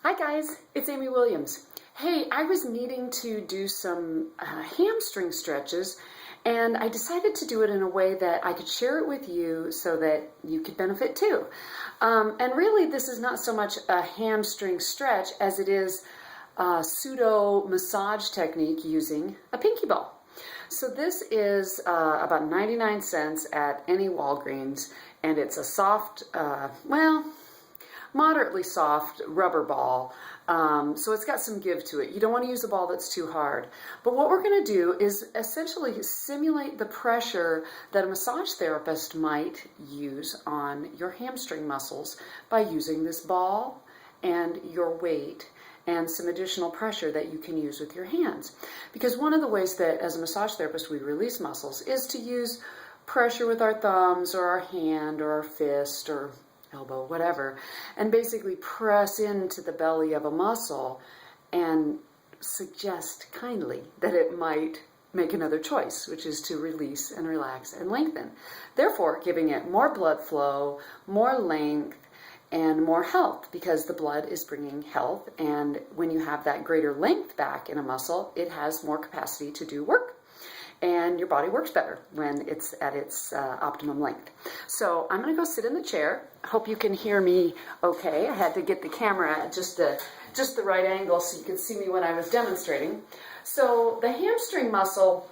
Hi guys, it's Amy Williams. Hey, I was needing to do some hamstring stretches, and I decided to do it in a way that I could share it with you so that you could benefit too. And really, this is not so much a hamstring stretch as it is a pseudo massage technique using a pinky ball. So this is about 99 cents at any Walgreens, and it's a soft, moderately soft rubber ball. So it's got some give to it. You don't want to use a ball that's too hard. But what we're going to do is essentially simulate the pressure that a massage therapist might use on your hamstring muscles by using this ball and your weight and some additional pressure that you can use with your hands. Because one of the ways that as a massage therapist we release muscles is to use pressure with our thumbs or our hand or our fist or elbow, whatever, and basically press into the belly of a muscle and suggest kindly that it might make another choice, which is to release and relax and lengthen. Therefore, giving it more blood flow, more length, and more health, because the blood is bringing health, and when you have that greater length back in a muscle, it has more capacity to do work. And your body works better when it's at its optimum length. So I'm going to go sit in the chair. Hope you can hear me okay. I had to get the camera at just the right angle so you could see me when I was demonstrating. So the hamstring muscle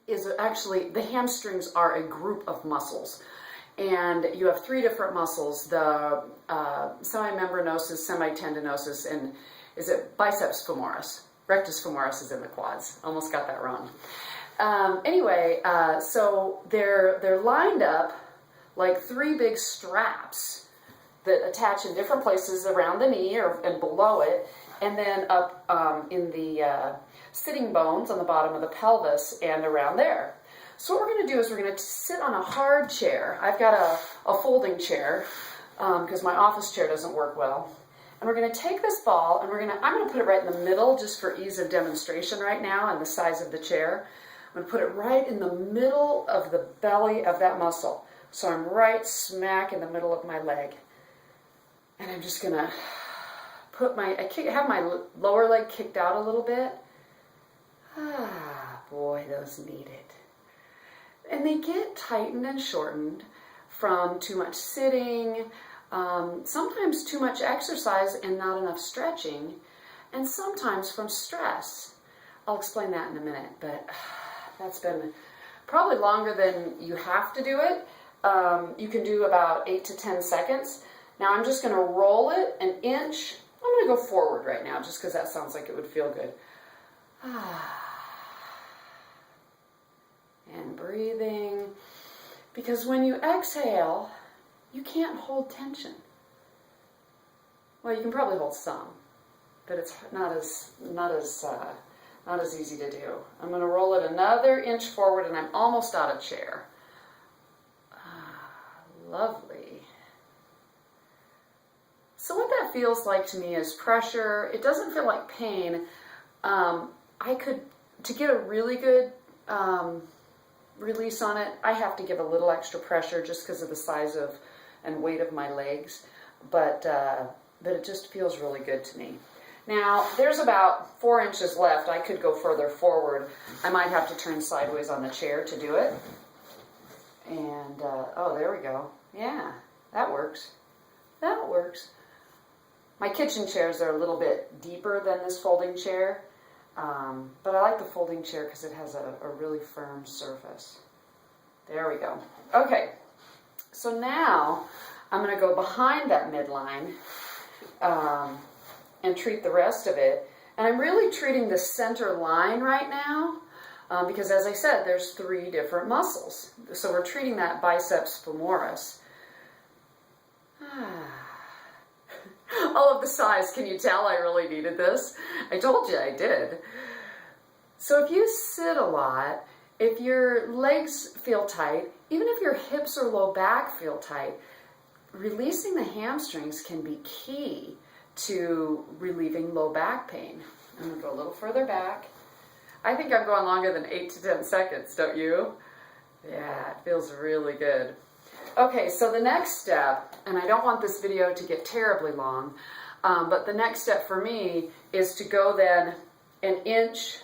is actually, the hamstrings are a group of muscles. And you have three different muscles, the semimembranosus, semitendinosus, and is it biceps femoris? Rectus femoris is in the quads. Almost got that wrong. So they're lined up like three big straps that attach in different places around the knee and below it, and then up in the sitting bones on the bottom of the pelvis and around there. So what we're going to do is we're going to sit on a hard chair. I've got a folding chair because my office chair doesn't work well. And we're going to take this ball and I'm going to put it right in the middle just for ease of demonstration right now and the size of the chair. I'm going to put it right in the middle of the belly of that muscle. So I'm right smack in the middle of my leg. And I'm just going to put have my lower leg kicked out a little bit. Ah, boy, those need it. And they get tightened and shortened from too much sitting, sometimes too much exercise and not enough stretching, and sometimes from stress. I'll explain that in a minute, but that's been probably longer than you have to do it. You can do about 8 to 10 seconds. Now I'm just going to roll it an inch. I'm going to go forward right now just because that sounds like it would feel good. And breathing, because when you exhale, you can't hold tension. Well, you can probably hold some, but it's not as easy to do. I'm going to roll it another inch forward, and I'm almost out of chair. Lovely. So what that feels like to me is pressure. It doesn't feel like pain. To get a really good release on it, I have to give a little extra pressure just because of the size and weight of my legs, but it just feels really good to me. Now, there's about 4 inches left. I could go further forward. I might have to turn sideways on the chair to do it. And, oh, there we go. Yeah, that works. That works. My kitchen chairs are a little bit deeper than this folding chair, but I like the folding chair because it has a really firm surface. There we go. Okay, so now I'm going to go behind that midline and treat the rest of it. And I'm really treating the center line right now because, as I said, there's three different muscles. So we're treating that biceps femoris. All of the sighs, can you tell I really needed this? I told you I did. So if you sit a lot, if your legs feel tight, even if your hips or low back feel tight, releasing the hamstrings can be key to relieving low back pain. I'm going to go a little further back. I think I'm going longer than 8 to 10 seconds, don't you? Yeah, it feels really good. Okay, so the next step, and I don't want this video to get terribly long, But the next step for me is to go then an inch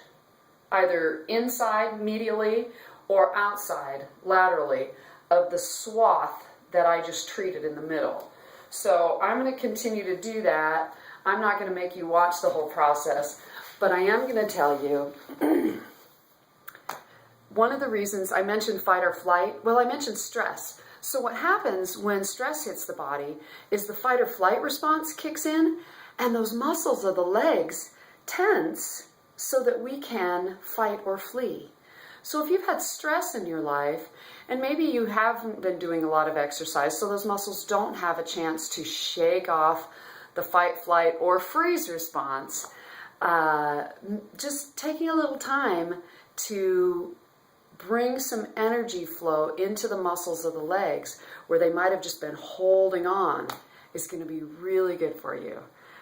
either inside medially or outside laterally of the swath that I just treated in the middle. So I'm going to continue to do that. I'm not going to make you watch the whole process, but I am going to tell you one of the reasons I mentioned fight or flight, well, I mentioned stress. So what happens when stress hits the body is the fight or flight response kicks in, and those muscles of the legs tense so that we can fight or flee. So if you've had stress in your life, and maybe you haven't been doing a lot of exercise, so those muscles don't have a chance to shake off the fight, flight, or freeze response, just taking a little time to bring some energy flow into the muscles of the legs where they might have just been holding on is going to be really good for you.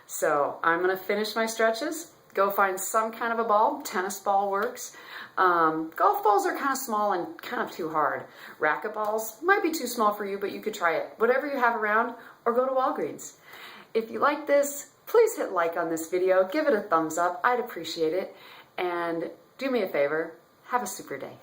So I'm going to finish my stretches. Go find some kind of a ball. Tennis ball works. Golf balls are kind of small and kind of too hard. Racket balls might be too small for you, but you could try it. Whatever you have around, or go to Walgreens. If you like this, please hit like on this video. Give it a thumbs up. I'd appreciate it. And do me a favor. Have a super day.